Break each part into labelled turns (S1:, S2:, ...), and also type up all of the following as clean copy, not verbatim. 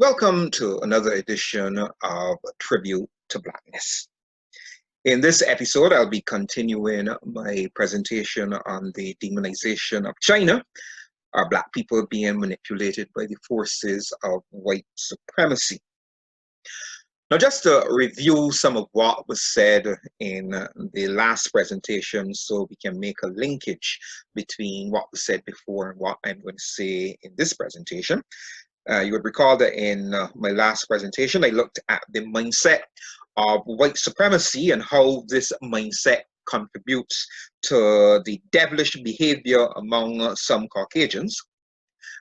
S1: Welcome to another edition of Tribute to Blackness. In this episode, I'll be continuing my presentation on the demonization of China, our Black people being manipulated by the forces of white supremacy. Now, just to review some of what was said in the last presentation so we can make a linkage between what was said before and what I'm going to say in this presentation. You would recall that in my last presentation, I looked at the mindset of white supremacy and how this mindset contributes to the devilish behavior among some Caucasians.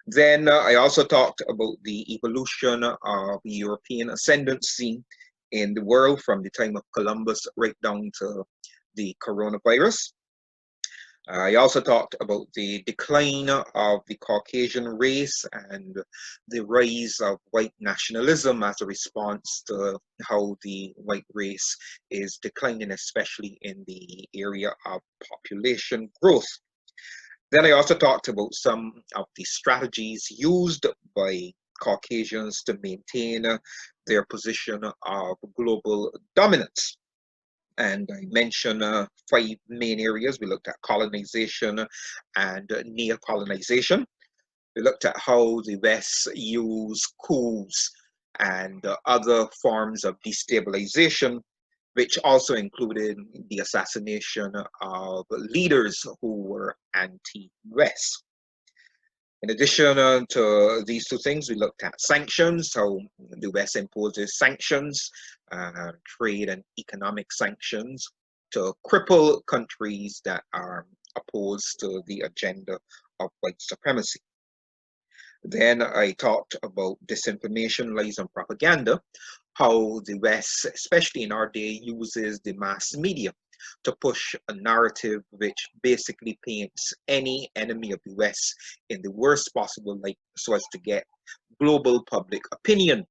S1: Then I also talked about the evolution of European ascendancy in the world from the time of Columbus right down to the coronavirus. I also talked about the decline of the Caucasian race and the rise of white nationalism as a response to how the white race is declining, especially in the area of population growth. Then I also talked about some of the strategies used by Caucasians to maintain their position of global dominance. And I mentioned 5 main areas. We looked at colonization and neocolonization. We looked at how the West used coups and other forms of destabilization, which also included the assassination of leaders who were anti-West. In addition to these 2 things, we looked at sanctions, how the West imposes sanctions, trade and economic sanctions, to cripple countries that are opposed to the agenda of white supremacy. Then I talked about disinformation, lies, and propaganda, how the West, especially in our day, uses the mass media to push a narrative which basically paints any enemy of the West in the worst possible light so as to get global public opinion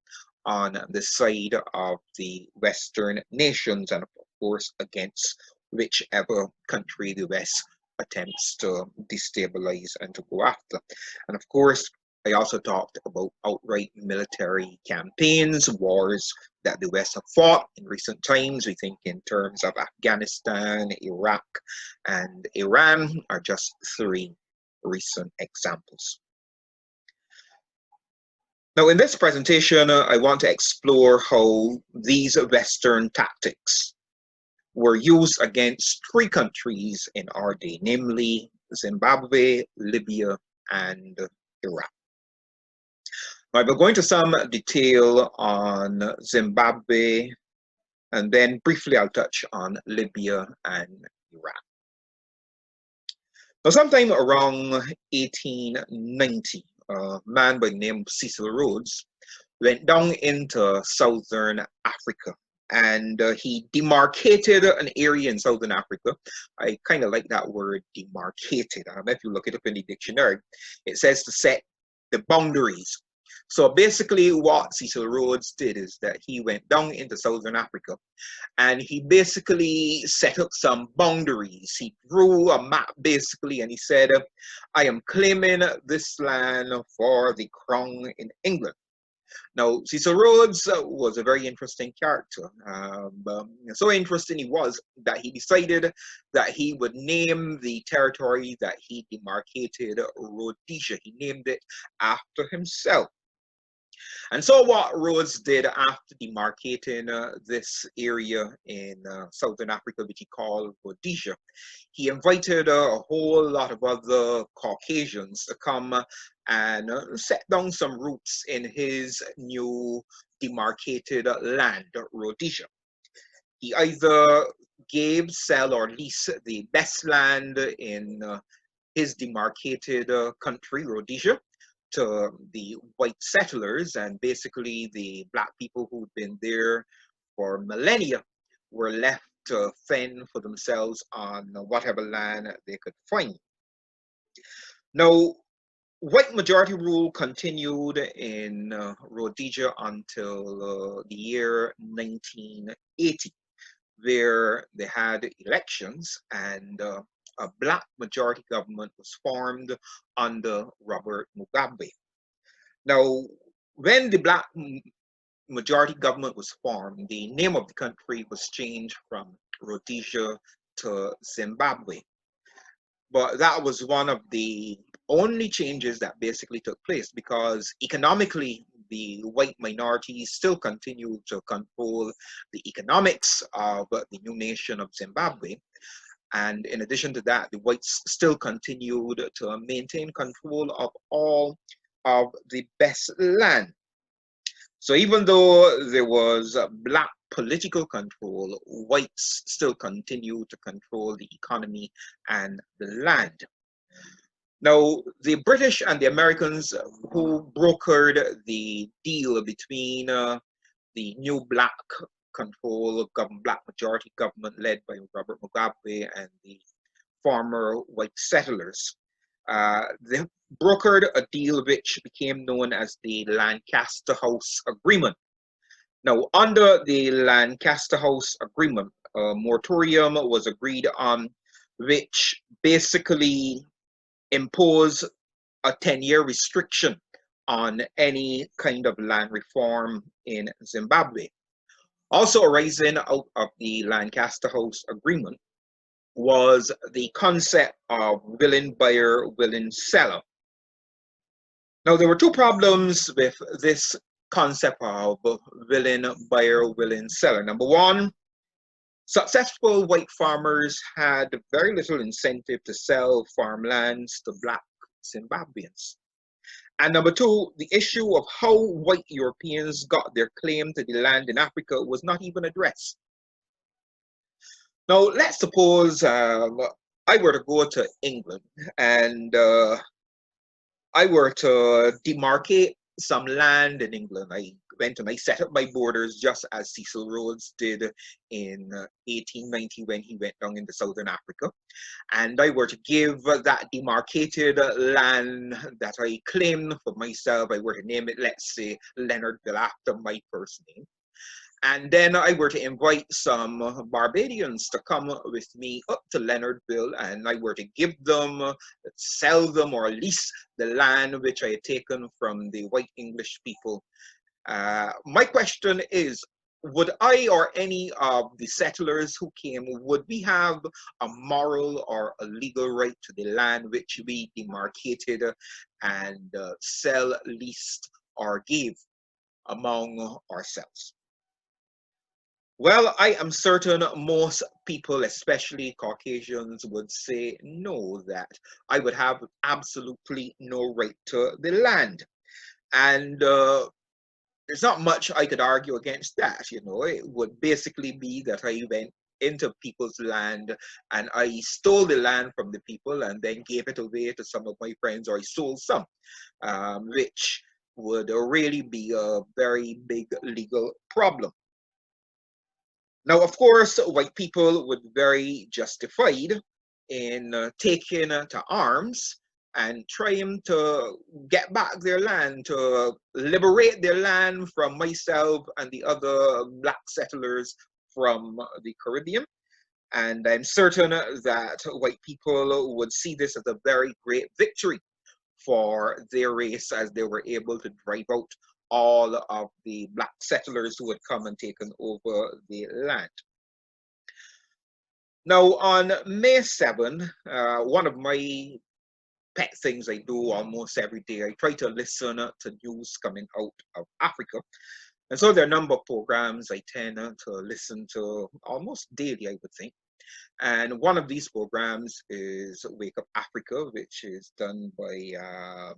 S1: on the side of the Western nations and, of course, against whichever country the West attempts to destabilize and to go after. And of course, I also talked about outright military campaigns, wars that the West have fought in recent times. We think in terms of Afghanistan, Iraq, and Iran are just 3 recent examples. Now, in this presentation, I want to explore how these Western tactics were used against 3 countries in our day, namely Zimbabwe, Libya, and Iraq. I'll be going to some detail on Zimbabwe, and then briefly I'll touch on Libya and Iraq. Now, sometime around 1890, a man by the name of Cecil Rhodes went down into southern Africa, and he demarcated an area in southern Africa. I kind of like that word, demarcated. If you look it up in the dictionary, it says to set the boundaries. So basically what Cecil Rhodes did is that he went down into southern Africa and he basically set up some boundaries. He drew a map basically and he said, I am claiming this land for the crown in England. Now, Cecil Rhodes was a very interesting character. So interesting he was that he decided that he would name the territory that he demarcated Rhodesia. He named it after himself. And so what Rhodes did after demarcating this area in southern Africa, which he called Rhodesia, he invited a whole lot of other Caucasians to come and set down some roots in his new demarcated land, Rhodesia. He either gave, sell, or lease the best land in his demarcated country, Rhodesia, to the white settlers, and basically the Black people who'd been there for millennia were left to fend for themselves on whatever land they could find. Now, white majority rule continued in Rhodesia until the year 1980, where they had elections and a Black majority government was formed under Robert Mugabe. Now, When the black majority government was formed, the name of the country was changed from Rhodesia to Zimbabwe. But that was one of the only changes that basically took place, because economically, the white minorities still continued to control the economics of the new nation of Zimbabwe. And in addition to that, the whites still continued to maintain control of all of the best land. So even though there was black political control, whites still continued to control the economy and the land. Now, the British and the Americans who brokered the deal between the new black control black majority government led by Robert Mugabe and the former white settlers, they brokered a deal which became known as the Lancaster House Agreement. Now, under the Lancaster House Agreement, a moratorium was agreed on, which basically imposed a 10-year restriction on any kind of land reform in Zimbabwe. Also arising out of the Lancaster House Agreement was the concept of willing buyer, willing seller. Now, there were two problems with this concept of willing buyer, willing seller. Number one, successful white farmers had very little incentive to sell farmlands to black Zimbabweans. And number two, the issue of how white Europeans got their claim to the land in Africa was not even addressed. Now, let's suppose I were to go to England and I were to demarcate some land in England. I went and I set up my borders just as Cecil Rhodes did in 1890 when he went down into Southern Africa. And I were to give that demarcated land that I claimed for myself, I were to name it, let's say, Leonardville, after my first name. And then I were to invite some Barbadians to come with me up to Leonardville, and I were to give them, sell them, or lease the land which I had taken from the white English people. My question is, would I or any of the settlers who came, would we have a moral or a legal right to the land which we demarcated and sell, leased, or gave among ourselves? Well, I am certain most people, especially Caucasians, would say no, that I would have absolutely no right to the land. And there's not much I could argue against that. You know, it would basically be that I went into people's land and I stole the land from the people and then gave it away to some of my friends, or I sold some, which would really be a very big legal problem. Now, of course, white people would be very justified in taking to arms and trying to get back their land, to liberate their land from myself and the other black settlers from the Caribbean. And I'm certain that white people would see this as a very great victory for their race, as they were able to drive out all of the black settlers who had come and taken over the land. Now, on May 7, one of my pet things I do almost every day, I try to listen to news coming out of Africa. And so there are a number of programs I tend to listen to almost daily, I would think. And one of these programs is Wake Up Africa, which is done by a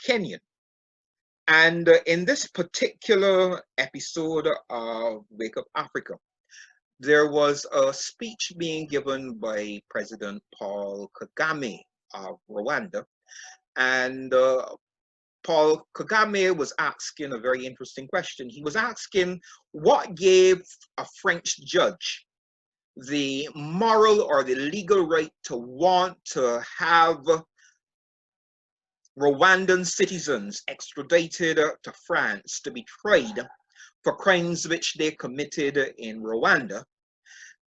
S1: Kenyan. And in this particular episode of Wake Up Africa, there was a speech being given by President Paul Kagame of Rwanda. And Paul Kagame was asking a very interesting question. He was asking what gave a French judge the moral or the legal right to want to have Rwandan citizens extradited to France to be tried for crimes which they committed in Rwanda,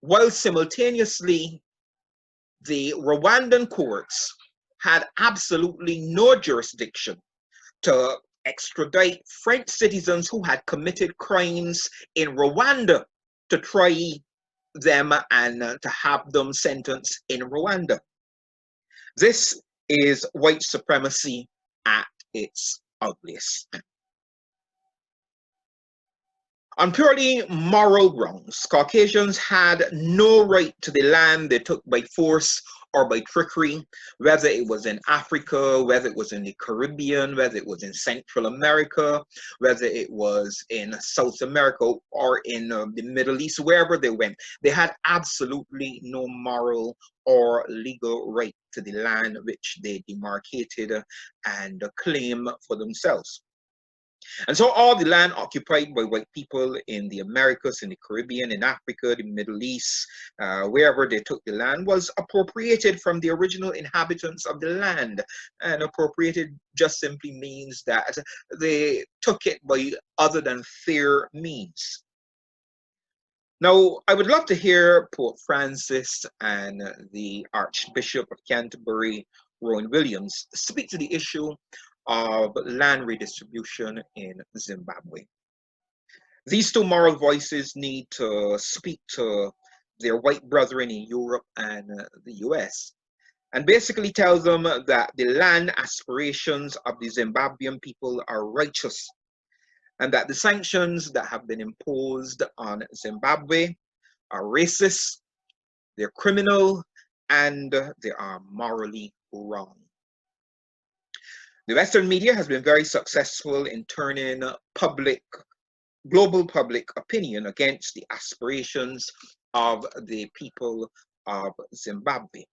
S1: while simultaneously the Rwandan courts had absolutely no jurisdiction to extradite French citizens who had committed crimes in Rwanda to try them and to have them sentenced in Rwanda. This is white supremacy at its ugliest. On purely moral grounds, Caucasians had no right to the land they took by force or by trickery, whether it was in Africa, whether it was in the Caribbean, whether it was in Central America, whether it was in South America or in the Middle East, wherever they went. They had absolutely no moral or legal right to the land which they demarcated and claimed for themselves. And so all the land occupied by white people in the Americas, in the Caribbean, in Africa, the Middle East, wherever they took the land, was appropriated from the original inhabitants of the land. And appropriated just simply means that they took it by other than fair means. Now, I would love to hear Pope Francis and the Archbishop of Canterbury, Rowan Williams, speak to the issue of land redistribution in Zimbabwe. These two moral voices need to speak to their white brethren in Europe and the US and basically tell them that the land aspirations of the Zimbabwean people are righteous and that the sanctions that have been imposed on Zimbabwe are racist, they're criminal, and they are morally wrong. The Western media has been very successful in turning global public opinion against the aspirations of the people of Zimbabwe.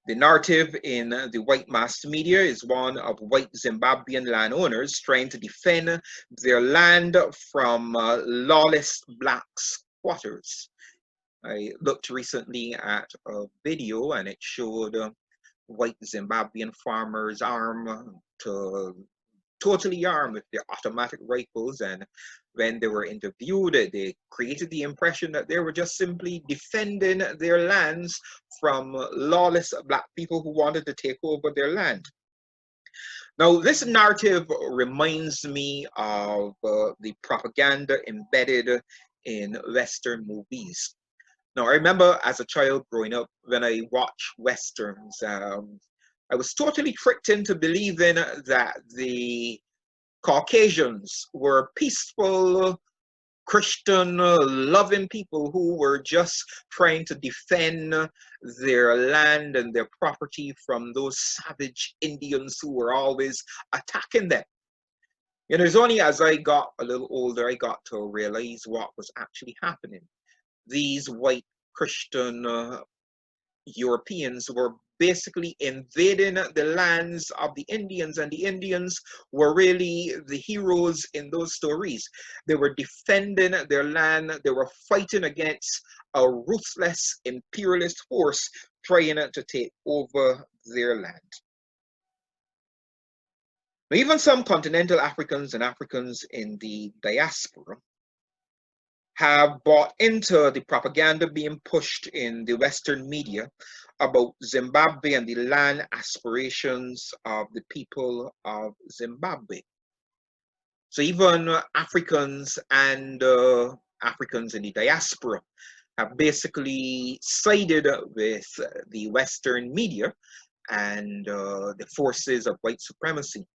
S1: The narrative in the white mass media is one of white Zimbabwean landowners trying to defend their land from lawless black squatters. I looked recently at a video and it showed white Zimbabwean farmers totally armed with their automatic rifles, and when they were interviewed, they created the impression that they were just simply defending their lands from lawless black people who wanted to take over their land. Now, this narrative reminds me of the propaganda embedded in Western movies. Now, I remember as a child growing up, when I watched Westerns, I was totally tricked into believing that the Caucasians were peaceful, Christian, loving people who were just trying to defend their land and their property from those savage Indians who were always attacking them. You know, it's only as I got a little older, I got to realize what was actually happening. These white Christian Europeans were basically invading the lands of the Indians, and the Indians were really the heroes in those stories. They were defending their land, they were fighting against a ruthless imperialist force trying to take over their land. Even some continental Africans and Africans in the diaspora have bought into the propaganda being pushed in the Western media about Zimbabwe and the land aspirations of the people of Zimbabwe. So even Africans and Africans in the diaspora have basically sided with the Western media and the forces of white supremacy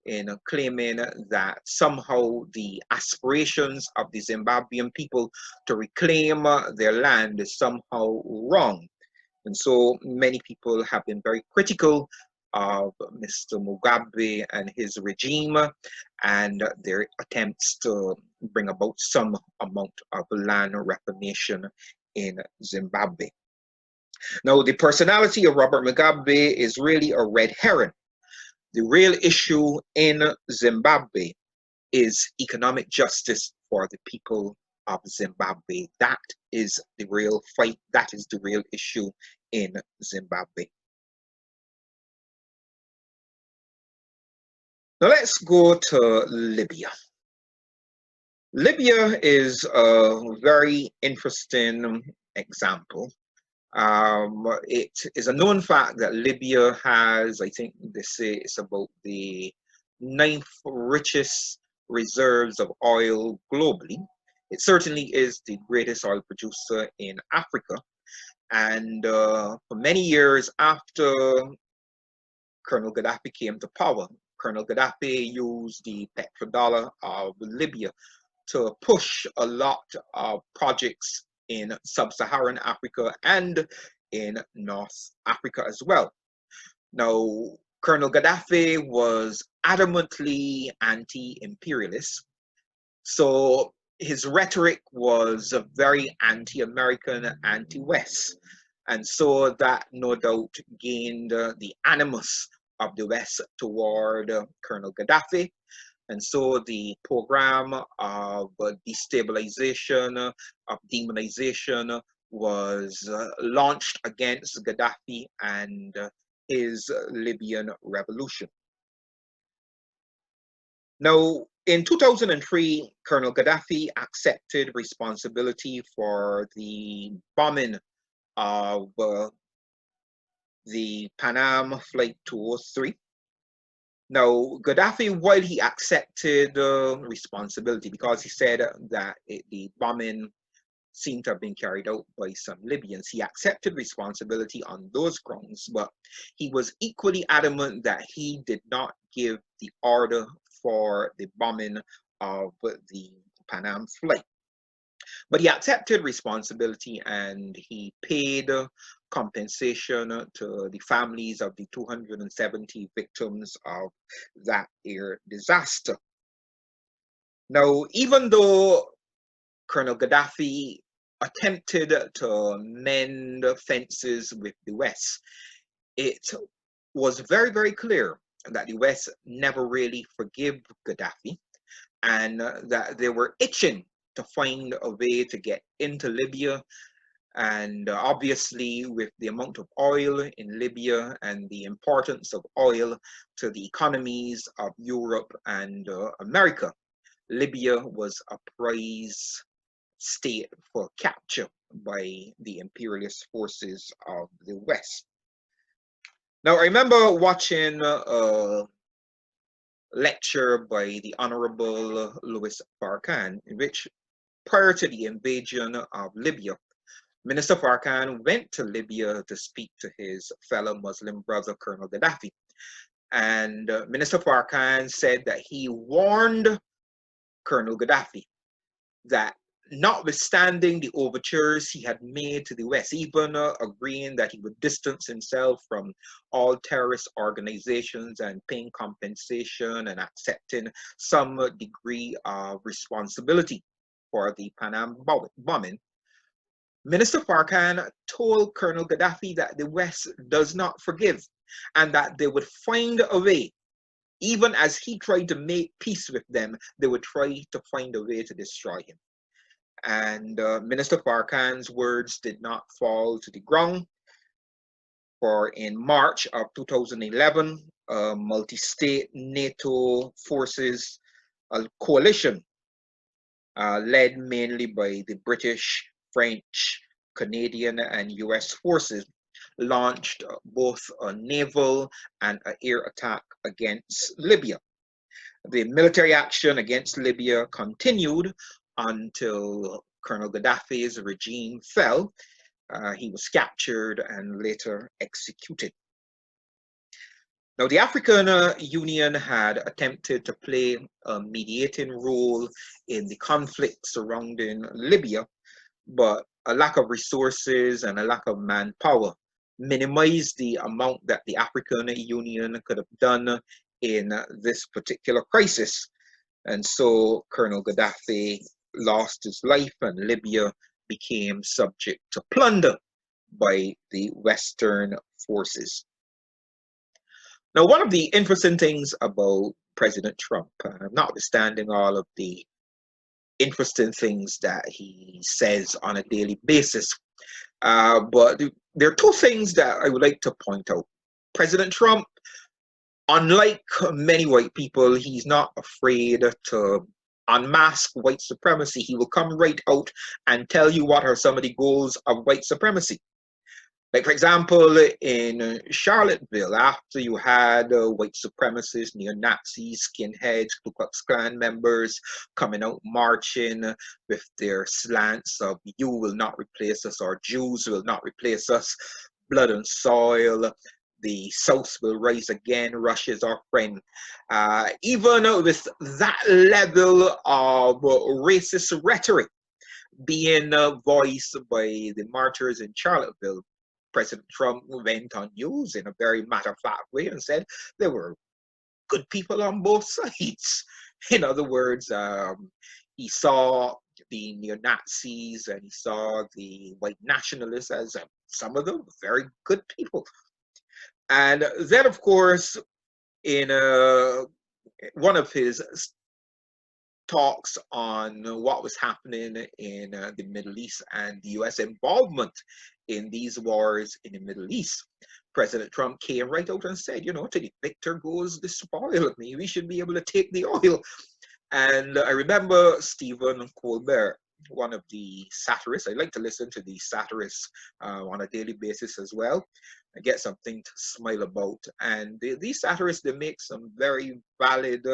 S1: in claiming that somehow the aspirations of the Zimbabwean people to reclaim their land is somehow wrong. And so many people have been very critical of Mr. Mugabe and his regime and their attempts to bring about some amount of land reclamation in Zimbabwe. Now, the personality of Robert Mugabe is really a red herring. The real issue in Zimbabwe is economic justice for the people of Zimbabwe. That is the real fight. That is the real issue in Zimbabwe. Now let's go to Libya. Libya is a very interesting example. It is a known fact that Libya has, I think they say it's about the ninth richest reserves of oil globally. It certainly is the greatest oil producer in Africa. And for many years after Colonel Gaddafi came to power, Colonel Gaddafi used the petrodollar of Libya to push a lot of projects in sub-Saharan Africa and in North Africa as well. Now, Colonel Gaddafi was adamantly anti-imperialist, so his rhetoric was very anti-American, anti-West, and so that no doubt gained the animus of the West toward Colonel Gaddafi. And so the program of destabilization, of demonization was launched against Gaddafi and his Libyan revolution. Now, in 2003, Colonel Gaddafi accepted responsibility for the bombing of the Pan Am Flight 203. Now, Gaddafi, while he accepted responsibility, because he said that the bombing seemed to have been carried out by some Libyans, he accepted responsibility on those grounds, but he was equally adamant that he did not give the order for the bombing of the Pan Am flight. But he accepted responsibility and he paid compensation to the families of the 270 victims of that air disaster. Now, even though Colonel Gaddafi attempted to mend fences with the West, it was very, very clear that the West never really forgave Gaddafi and that they were itching to find a way to get into Libya. And obviously, with the amount of oil in Libya and the importance of oil to the economies of Europe and America, Libya was a prize state for capture by the imperialist forces of the West. Now, I remember watching a lecture by the Honorable Louis Farrakhan, in which, prior to the invasion of Libya, Minister Farrakhan went to Libya to speak to his fellow Muslim brother, Colonel Gaddafi. And Minister Farrakhan said that he warned Colonel Gaddafi that notwithstanding the overtures he had made to the West, even agreeing that he would distance himself from all terrorist organizations and paying compensation and accepting some degree of responsibility for the Pan Am bombing, Minister Farrakhan told Colonel Gaddafi that the West does not forgive and that they would find a way. Even as he tried to make peace with them, they would try to find a way to destroy him. And Minister Farrakhan's words did not fall to the ground, for in March of 2011, a multi-state NATO forces, a coalition led mainly by the British, French, Canadian, and US forces, launched both a naval and an air attack against Libya. The military action against Libya continued until Colonel Gaddafi's regime fell. He was captured and later executed. Now, the African Union had attempted to play a mediating role in the conflict surrounding Libya, but a lack of resources and a lack of manpower minimized the amount that the African Union could have done in this particular crisis. And so Colonel Gaddafi lost his life and Libya became subject to plunder by the Western forces. Now, one of the interesting things about President Trump, notwithstanding all of the interesting things that he says on a daily basis, but there are two things that I would like to point out. President Trump, unlike many white people, he's not afraid to unmask white supremacy. He will come right out and tell you what are some of the goals of white supremacy. Like, for example, in Charlottesville, after you had white supremacists, neo-Nazis, skinheads, Ku Klux Klan members coming out marching with their slants of "you will not replace us" or "Jews will not replace us," blood and soil, the South will rise again, Russia's our friend. Even with that level of racist rhetoric being voiced by the martyrs in Charlottesville, President Trump went on news in a very matter-of-fact way and said there were good people on both sides. In other words, he saw the neo-Nazis and he saw the white nationalists as some of them very good people. And then, of course, in one of his talks on what was happening in the Middle East and the US involvement in these wars in the Middle East, President Trump came right out and said, you know, to the victor goes the spoil. Maybe we should be able to take the oil. And I remember Stephen Colbert, one of the satirists. I like to listen to the satirists on a daily basis as well. I get something to smile about. And these satirists, they make some very valid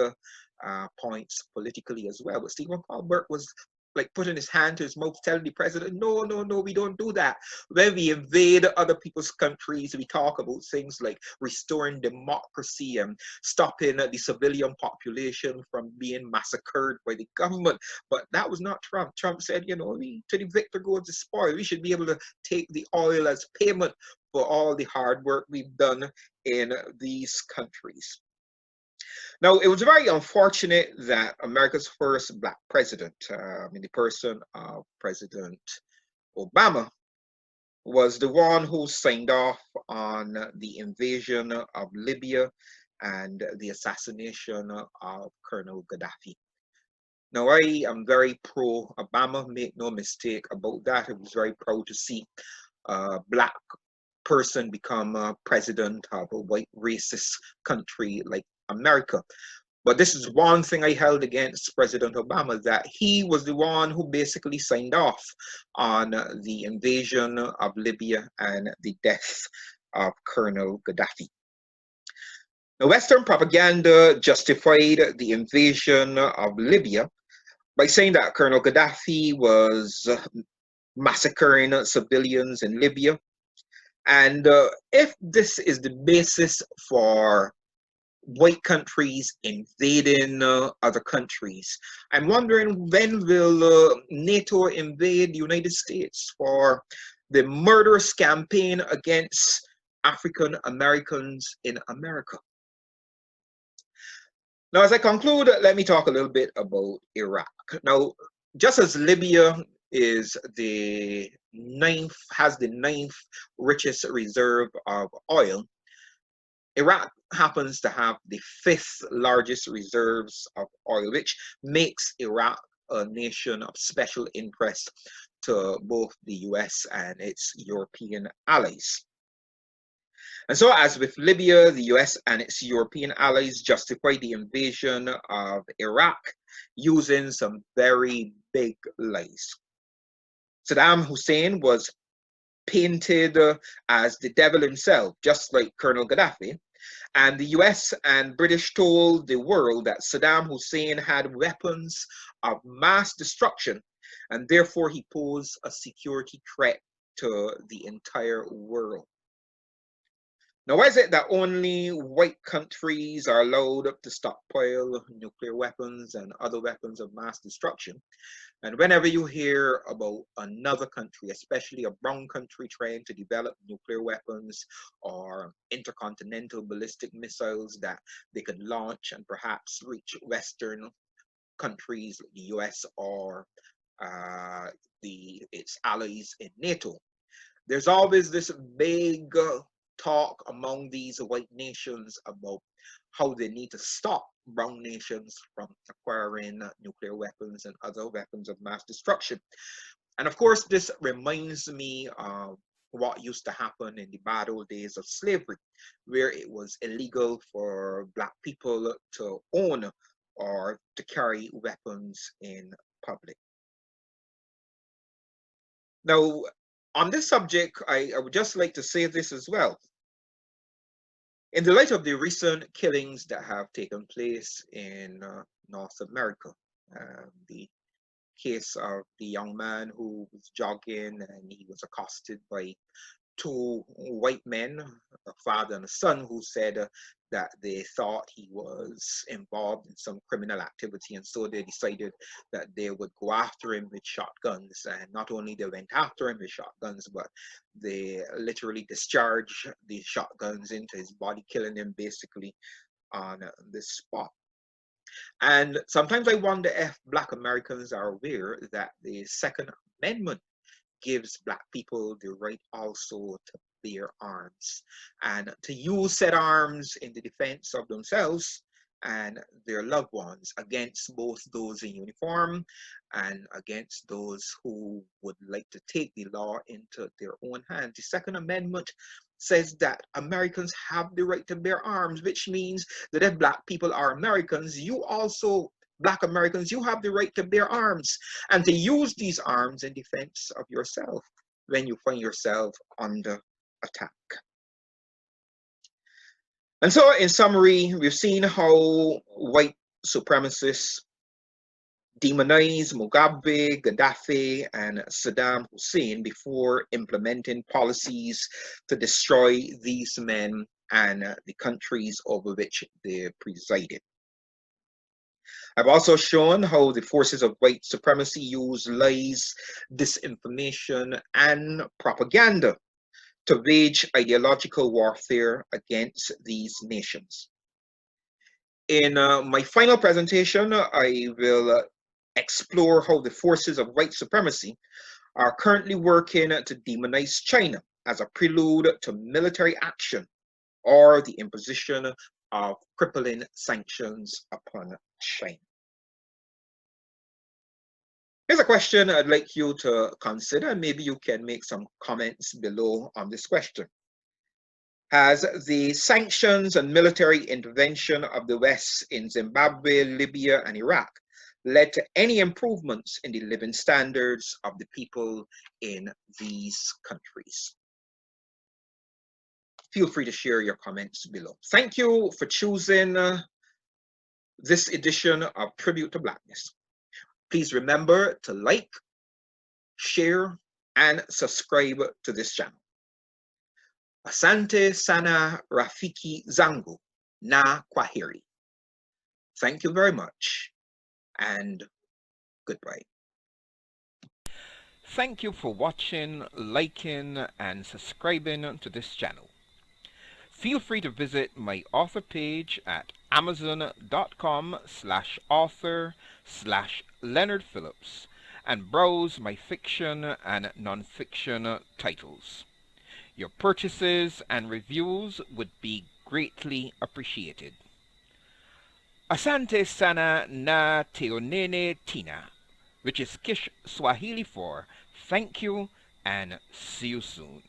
S1: points politically as well. But Stephen Colbert was like putting his hand to his mouth, telling the president, no, no, no, we don't do that. When we invade other people's countries, we talk about things like restoring democracy and stopping the civilian population from being massacred by the government. But that was not Trump. Trump said, you know, to the victor goes the spoil. We should be able to take the oil as payment for all the hard work we've done in these countries. Now, it was very unfortunate that America's first Black president, in the person of President Obama, was the one who signed off on the invasion of Libya and the assassination of Colonel Gaddafi. Now, I am very pro-Obama, make no mistake about that. I was very proud to see a Black person become president of a white racist country like America. But this is one thing I held against President Obama, that he was the one who basically signed off on the invasion of Libya and the death of Colonel Gaddafi. Now, Western propaganda justified the invasion of Libya by saying that Colonel Gaddafi was massacring civilians in Libya. And if this is the basis for white countries invading other countries, I'm wondering, when will NATO invade the United States for the murderous campaign against African Americans in America? Now, as I conclude, let me talk a little bit about Iraq. Now, just as Libya is has the ninth richest reserve of oil, Iraq happens to have the fifth largest reserves of oil, which makes Iraq a nation of special interest to both the US and its European allies. And so, as with Libya, the US and its European allies justified the invasion of Iraq using some very big lies. Saddam Hussein was painted as the devil himself, just like Colonel Gaddafi. And the US and British told the world that Saddam Hussein had weapons of mass destruction, and therefore he posed a security threat to the entire world. Now, why is it that only white countries are allowed to stockpile nuclear weapons and other weapons of mass destruction? And whenever you hear about another country, especially a brown country, trying to develop nuclear weapons or intercontinental ballistic missiles that they could launch and perhaps reach Western countries like the US or its allies in NATO, there's always this big talk among these white nations about how they need to stop brown nations from acquiring nuclear weapons and other weapons of mass destruction. And of course, this reminds me of what used to happen in the bad old days of slavery, where it was illegal for Black people to own or to carry weapons in public. Now, On this subject, I would just like to say this as well. In the light of the recent killings that have taken place in North America, the case of the young man who was jogging and he was accosted by two white men, a father and a son, who said that they thought he was involved in some criminal activity, and so they decided that they would go after him with shotguns. And not only they went after him with shotguns, but they literally discharged the shotguns into his body, killing him basically on the spot. And sometimes I wonder if Black Americans are aware that the Second Amendment gives Black people the right also to bear arms and to use said arms in the defense of themselves and their loved ones against both those in uniform and against those who would like to take the law into their own hands. The Second Amendment says that Americans have the right to bear arms, which means that if Black people are Americans, you also, Black Americans, you have the right to bear arms and to use these arms in defense of yourself when you find yourself under attack. And so, in summary, we've seen how white supremacists demonized Mugabe, Gaddafi, and Saddam Hussein before implementing policies to destroy these men and the countries over which they presided. I've also shown how the forces of white supremacy use lies, disinformation, and propaganda to wage ideological warfare against these nations. In my final presentation, I will explore how the forces of white supremacy are currently working to demonize China as a prelude to military action or the imposition of crippling sanctions upon China. Here's a question I'd like you to consider, and maybe you can make some comments below on this question. Has the sanctions and military intervention of the West in Zimbabwe, Libya, and Iraq led to any improvements in the living standards of the people in these countries? Feel free to share your comments below. Thank you for choosing this edition of Tribute to Blackness. Please remember to like, share, and subscribe to this channel. Asante sana rafiki zangu na kwaheri. Thank you very much, and goodbye.
S2: Thank you for watching, liking, and subscribing to this channel. Feel free to visit my author page at amazon.com/author/Leonard Phillips and browse my fiction and non-fiction titles. Your purchases and reviews would be greatly appreciated. Asante sana na teonene tina, which is Kish Swahili for thank you and see you soon.